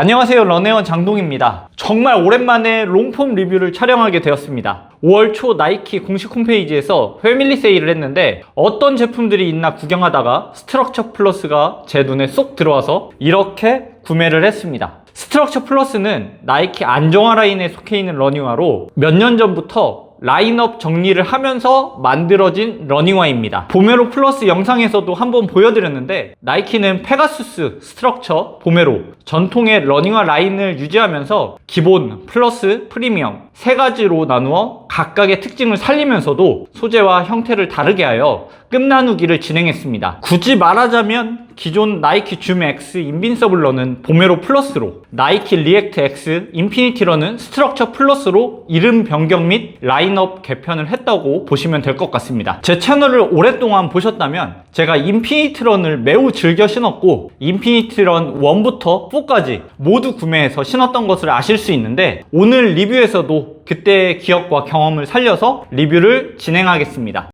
안녕하세요, 런웨어 장동입니다. 정말 오랜만에 롱폼 리뷰를 촬영하게 되었습니다. 5월 초 나이키 공식 홈페이지에서 패밀리 세일을 했는데 어떤 제품들이 있나 구경하다가 스트럭처 플러스가 제 눈에 쏙 들어와서 이렇게 구매를 했습니다. 스트럭처 플러스는 나이키 안정화 라인에 속해 있는 러닝화로 몇 년 전부터 라인업 정리를 하면서 만들어진 러닝화입니다. 보메로 플러스 영상에서도 한번 보여드렸는데 나이키는 페가수스, 스트럭처, 보메로 전통의 러닝화 라인을 유지하면서 기본, 플러스, 프리미엄 세 가지로 나누어 각각의 특징을 살리면서도 소재와 형태를 다르게 하여 끝나누기를 진행했습니다. 굳이 말하자면 기존 나이키 줌 X 인빈서블 런은 보메로 플러스로, 나이키 리액트 X 인피니티 런은 스트럭처 플러스로 이름 변경 및 라인업 개편을 했다고 보시면 될 것 같습니다. 제 채널을 오랫동안 보셨다면 제가 인피니티 런을 매우 즐겨 신었고 인피니티 런 1부터 4까지 모두 구매해서 신었던 것을 아실 수 있는데 오늘 리뷰에서도 그때의 기억과 경험을 살려서 리뷰를 진행하겠습니다.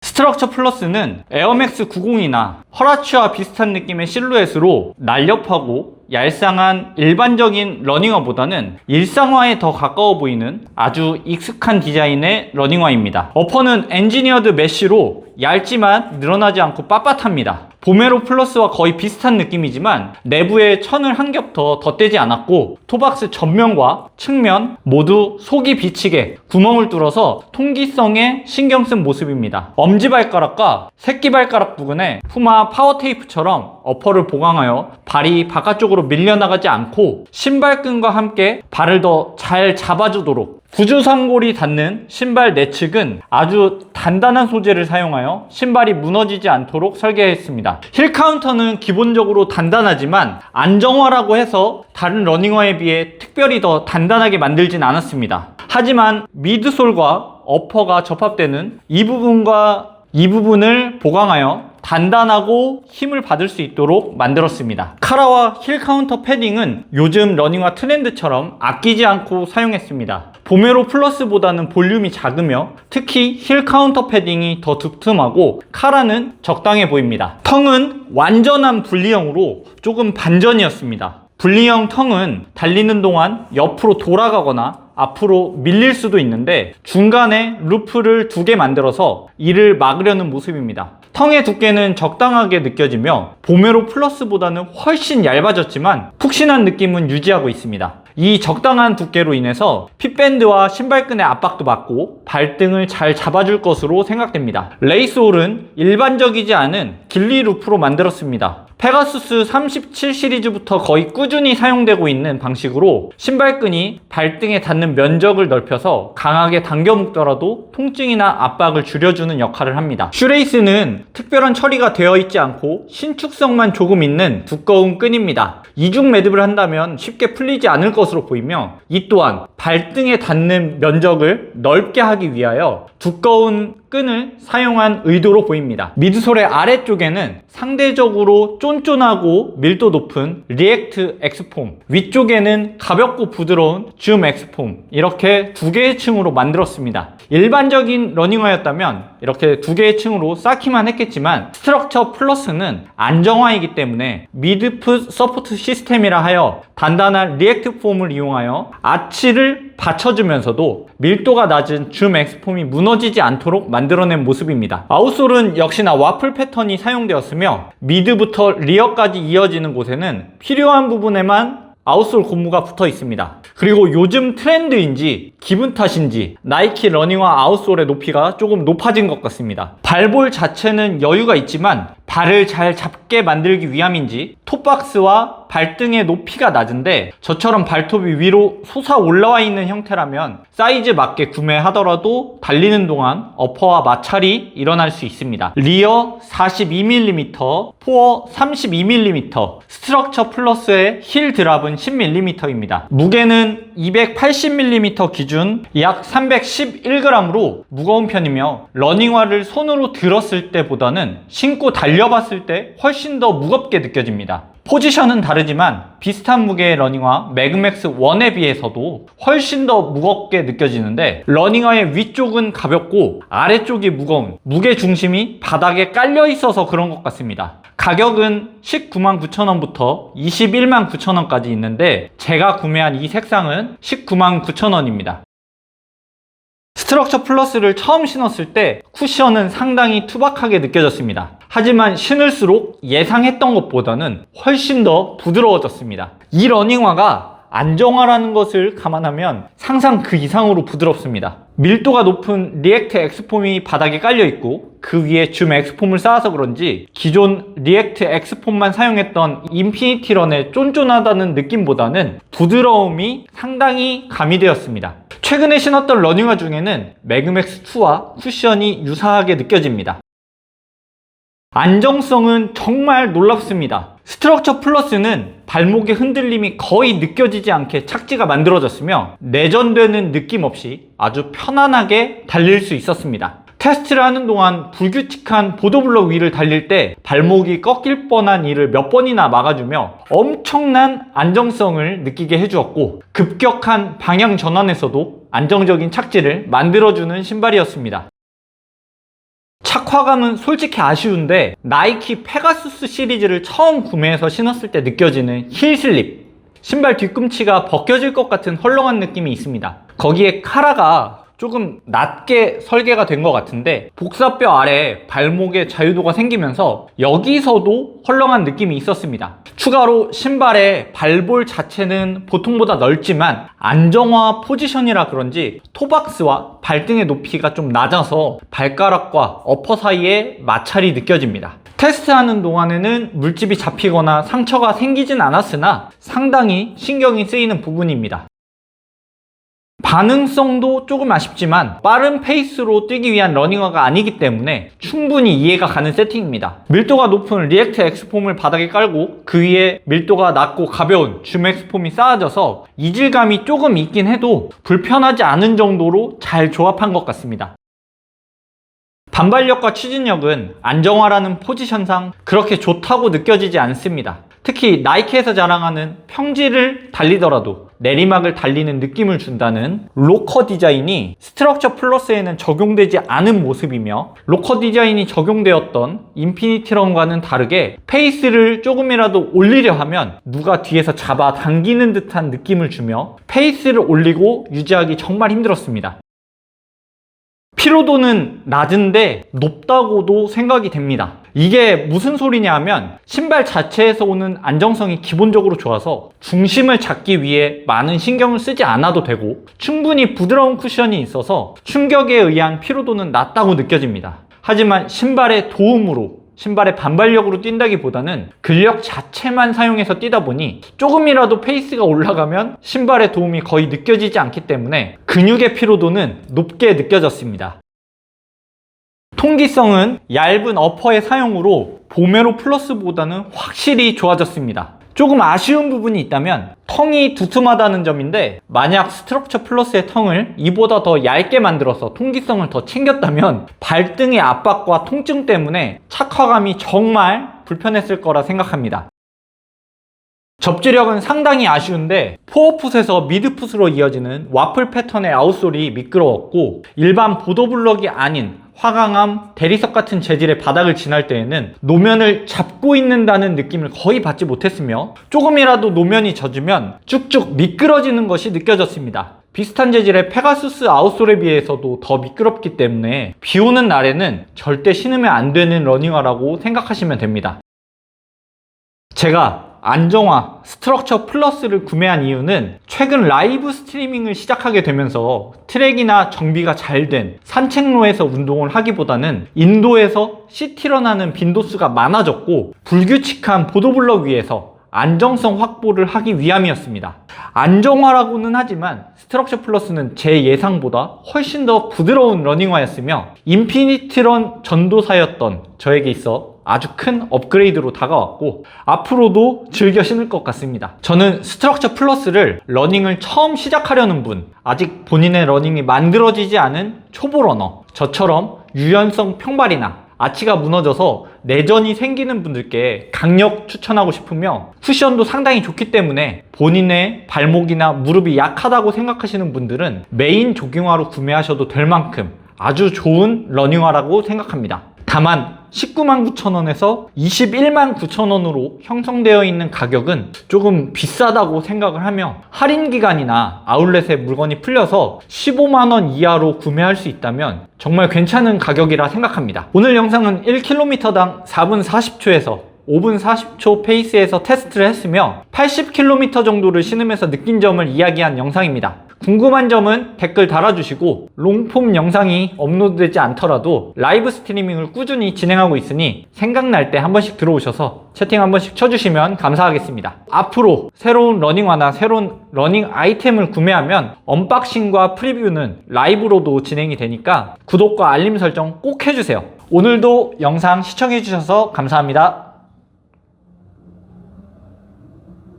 스트럭처 플러스는 에어맥스 90이나 허라치와 비슷한 느낌의 실루엣으로 날렵하고 얄쌍한 일반적인 러닝화보다는 일상화에 더 가까워 보이는 아주 익숙한 디자인의 러닝화입니다. 어퍼는 엔지니어드 메쉬로 얇지만 늘어나지 않고 빳빳합니다. 보메로 플러스와 거의 비슷한 느낌이지만 내부에 천을 한 겹 더 덧대지 않았고 토박스 전면과 측면 모두 속이 비치게 구멍을 뚫어서 통기성에 신경 쓴 모습입니다. 엄지발가락과 새끼발가락 부근에 푸마 파워테이프처럼 어퍼를 보강하여 발이 바깥쪽으로 밀려나가지 않고 신발끈과 함께 발을 더 잘 잡아주도록 구주상골이 닿는 신발 내측은 아주 단단한 소재를 사용하여 신발이 무너지지 않도록 설계했습니다. 힐 카운터는 기본적으로 단단하지만 안정화라고 해서 다른 러닝화에 비해 특별히 더 단단하게 만들진 않았습니다. 하지만 미드솔과 어퍼가 접합되는 이 부분과 이 부분을 보강하여 단단하고 힘을 받을 수 있도록 만들었습니다. 카라와 힐 카운터 패딩은 요즘 러닝화 트렌드처럼 아끼지 않고 사용했습니다. 보메로 플러스보다는 볼륨이 작으며 특히 힐 카운터 패딩이 더 두툼하고 카라는 적당해 보입니다. 텅은 완전한 분리형으로 조금 반전이었습니다. 분리형 텅은 달리는 동안 옆으로 돌아가거나 앞으로 밀릴 수도 있는데 중간에 루프를 2개 만들어서 이를 막으려는 모습입니다. 텅의 두께는 적당하게 느껴지며 보메로 플러스보다는 훨씬 얇아졌지만 푹신한 느낌은 유지하고 있습니다. 이 적당한 두께로 인해서 핏밴드와 신발끈의 압박도 받고 발등을 잘 잡아줄 것으로 생각됩니다. 레이스홀은 일반적이지 않은 길리 루프로 만들었습니다. 페가수스 37 시리즈부터 거의 꾸준히 사용되고 있는 방식으로 신발끈이 발등에 닿는 면적을 넓혀서 강하게 당겨 묶더라도 통증이나 압박을 줄여주는 역할을 합니다. 슈레이스는 특별한 처리가 되어 있지 않고 신축성만 조금 있는 두꺼운 끈입니다. 이중 매듭을 한다면 쉽게 풀리지 않을 것으로 보이며 이 또한 발등에 닿는 면적을 넓게 하기 위하여 두꺼운 끈을 사용한 의도로 보입니다. 미드솔의 아래쪽에는 상대적으로 쫀쫀하고 밀도 높은 리액트 엑스폼, 위쪽에는 가볍고 부드러운 줌 엑스폼, 이렇게 2개의 층으로 만들었습니다. 일반적인 러닝화였다면 이렇게 2개의 층으로 쌓기만 했겠지만 스트럭처 플러스는 안정화이기 때문에 미드풋 서포트 시스템이라 하여 단단한 리액트 폼을 이용하여 아치를 받쳐주면서도 밀도가 낮은 줌 엑스폼이 무너지지 않도록 만들어낸 모습입니다. 아웃솔은 역시나 와플 패턴이 사용되었으며 미드부터 리어까지 이어지는 곳에는 필요한 부분에만 아웃솔 고무가 붙어 있습니다. 그리고 요즘 트렌드인지 기분 탓인지 나이키 러닝화 아웃솔의 높이가 조금 높아진 것 같습니다. 발볼 자체는 여유가 있지만 발을 잘 잡게 만들기 위함인지 톱박스와 발등의 높이가 낮은데 저처럼 발톱이 위로 솟아 올라와 있는 형태라면 사이즈 맞게 구매하더라도 달리는 동안 어퍼와 마찰이 일어날 수 있습니다. 리어 42mm, 포어 32mm, 스트럭처 플러스의 힐 드랍은 10mm입니다. 무게는 280mm 기준 약 311g으로 무거운 편이며 러닝화를 손으로 들었을 때보다는 신고 달려봤을 때 훨씬 더 무겁게 느껴집니다. 포지션은 다르지만 비슷한 무게의 러닝화 매그맥스 1에 비해서도 훨씬 더 무겁게 느껴지는데 러닝화의 위쪽은 가볍고 아래쪽이 무거운 무게 중심이 바닥에 깔려 있어서 그런 것 같습니다. 가격은 199,900원부터 219,900원까지 있는데 제가 구매한 이 색상은 199,900원입니다. 스트럭처 플러스를 처음 신었을 때 쿠션은 상당히 투박하게 느껴졌습니다. 하지만 신을수록 예상했던 것보다는 훨씬 더 부드러워졌습니다. 이 러닝화가 안정화라는 것을 감안하면 상상 그 이상으로 부드럽습니다. 밀도가 높은 리액트 엑스폼이 바닥에 깔려 있고 그 위에 줌 엑스폼을 쌓아서 그런지 기존 리액트 엑스폼만 사용했던 인피니티런의 쫀쫀하다는 느낌보다는 부드러움이 상당히 가미되었습니다. 최근에 신었던 러닝화 중에는 매그맥스2와 쿠션이 유사하게 느껴집니다. 안정성은 정말 놀랍습니다. 스트럭처 플러스는 발목의 흔들림이 거의 느껴지지 않게 착지가 만들어졌으며 내전되는 느낌 없이 아주 편안하게 달릴 수 있었습니다. 테스트를 하는 동안 불규칙한 보도블럭 위를 달릴 때 발목이 꺾일 뻔한 일을 몇 번이나 막아주며 엄청난 안정성을 느끼게 해주었고 급격한 방향 전환에서도 안정적인 착지를 만들어주는 신발이었습니다. 착화감은 솔직히 아쉬운데 나이키 페가수스 시리즈를 처음 구매해서 신었을 때 느껴지는 힐 슬립, 신발 뒤꿈치가 벗겨질 것 같은 헐렁한 느낌이 있습니다. 거기에 카라가 조금 낮게 설계가 된 것 같은데 복사뼈 아래 발목에 자유도가 생기면서 여기서도 헐렁한 느낌이 있었습니다. 추가로 신발의 발볼 자체는 보통보다 넓지만 안정화 포지션이라 그런지 토박스와 발등의 높이가 좀 낮아서 발가락과 어퍼 사이에 마찰이 느껴집니다. 테스트하는 동안에는 물집이 잡히거나 상처가 생기진 않았으나 상당히 신경이 쓰이는 부분입니다. 반응성도 조금 아쉽지만 빠른 페이스로 뛰기 위한 러닝화가 아니기 때문에 충분히 이해가 가는 세팅입니다. 밀도가 높은 리액트 엑스폼을 바닥에 깔고 그 위에 밀도가 낮고 가벼운 줌 엑스폼이 쌓아져서 이질감이 조금 있긴 해도 불편하지 않은 정도로 잘 조합한 것 같습니다. 반발력과 추진력은 안정화라는 포지션상 그렇게 좋다고 느껴지지 않습니다. 특히 나이키에서 자랑하는 평지를 달리더라도 내리막을 달리는 느낌을 준다는 로커 디자인이 스트럭처 플러스에는 적용되지 않은 모습이며 로커 디자인이 적용되었던 인피니티런과는 다르게 페이스를 조금이라도 올리려 하면 누가 뒤에서 잡아 당기는 듯한 느낌을 주며 페이스를 올리고 유지하기 정말 힘들었습니다. 피로도는 낮은데 높다고도 생각이 됩니다. 이게 무슨 소리냐 하면 신발 자체에서 오는 안정성이 기본적으로 좋아서 중심을 잡기 위해 많은 신경을 쓰지 않아도 되고 충분히 부드러운 쿠션이 있어서 충격에 의한 피로도는 낮다고 느껴집니다. 하지만 신발의 도움으로 신발의 반발력으로 뛴다기보다는 근력 자체만 사용해서 뛰다 보니 조금이라도 페이스가 올라가면 신발의 도움이 거의 느껴지지 않기 때문에 근육의 피로도는 높게 느껴졌습니다. 통기성은 얇은 어퍼의 사용으로 보메로 플러스보다는 확실히 좋아졌습니다. 조금 아쉬운 부분이 있다면 텅이 두툼하다는 점인데 만약 스트럭처 플러스의 텅을 이보다 더 얇게 만들어서 통기성을 더 챙겼다면 발등의 압박과 통증 때문에 착화감이 정말 불편했을 거라 생각합니다. 접지력은 상당히 아쉬운데 포어풋에서 미드풋으로 이어지는 와플 패턴의 아웃솔이 미끄러웠고 일반 보도블럭이 아닌 화강암, 대리석 같은 재질의 바닥을 지날 때에는 노면을 잡고 있는다는 느낌을 거의 받지 못했으며 조금이라도 노면이 젖으면 쭉쭉 미끄러지는 것이 느껴졌습니다. 비슷한 재질의 페가수스 아웃솔에 비해서도 더 미끄럽기 때문에 비 오는 날에는 절대 신으면 안 되는 러닝화라고 생각하시면 됩니다. 제가 안정화 스트럭처 플러스를 구매한 이유는 최근 라이브 스트리밍을 시작하게 되면서 트랙이나 정비가 잘 된 산책로에서 운동을 하기보다는 인도에서 시티런하는 빈도수가 많아졌고 불규칙한 보도블럭 위에서 안정성 확보를 하기 위함이었습니다. 안정화라고는 하지만 스트럭처 플러스는 제 예상보다 훨씬 더 부드러운 러닝화였으며 인피니티런 전도사였던 저에게 있어 아주 큰 업그레이드로 다가왔고 앞으로도 즐겨 신을 것 같습니다. 저는 스트럭처 플러스를 러닝을 처음 시작하려는 분, 아직 본인의 러닝이 만들어지지 않은 초보 러너, 저처럼 유연성 평발이나 아치가 무너져서 내전이 생기는 분들께 강력 추천하고 싶으며 쿠션도 상당히 좋기 때문에 본인의 발목이나 무릎이 약하다고 생각하시는 분들은 메인 조깅화로 구매하셔도 될 만큼 아주 좋은 러닝화라고 생각합니다. 다만 199,900원에서 219,000원으로 형성되어 있는 가격은 조금 비싸다고 생각을 하며 할인 기간이나 아울렛에 물건이 풀려서 15만원 이하로 구매할 수 있다면 정말 괜찮은 가격이라 생각합니다. 오늘 영상은 1km당 4분 40초에서 5분 40초 페이스에서 테스트를 했으며 80km 정도를 신으면서 느낀 점을 이야기한 영상입니다. 궁금한 점은 댓글 달아주시고 롱폼 영상이 업로드되지 않더라도 라이브 스트리밍을 꾸준히 진행하고 있으니 생각날 때 한 번씩 들어오셔서 채팅 한 번씩 쳐주시면 감사하겠습니다. 앞으로 새로운 러닝화나 새로운 러닝 아이템을 구매하면 언박싱과 프리뷰는 라이브로도 진행이 되니까 구독과 알림 설정 꼭 해주세요. 오늘도 영상 시청해주셔서 감사합니다.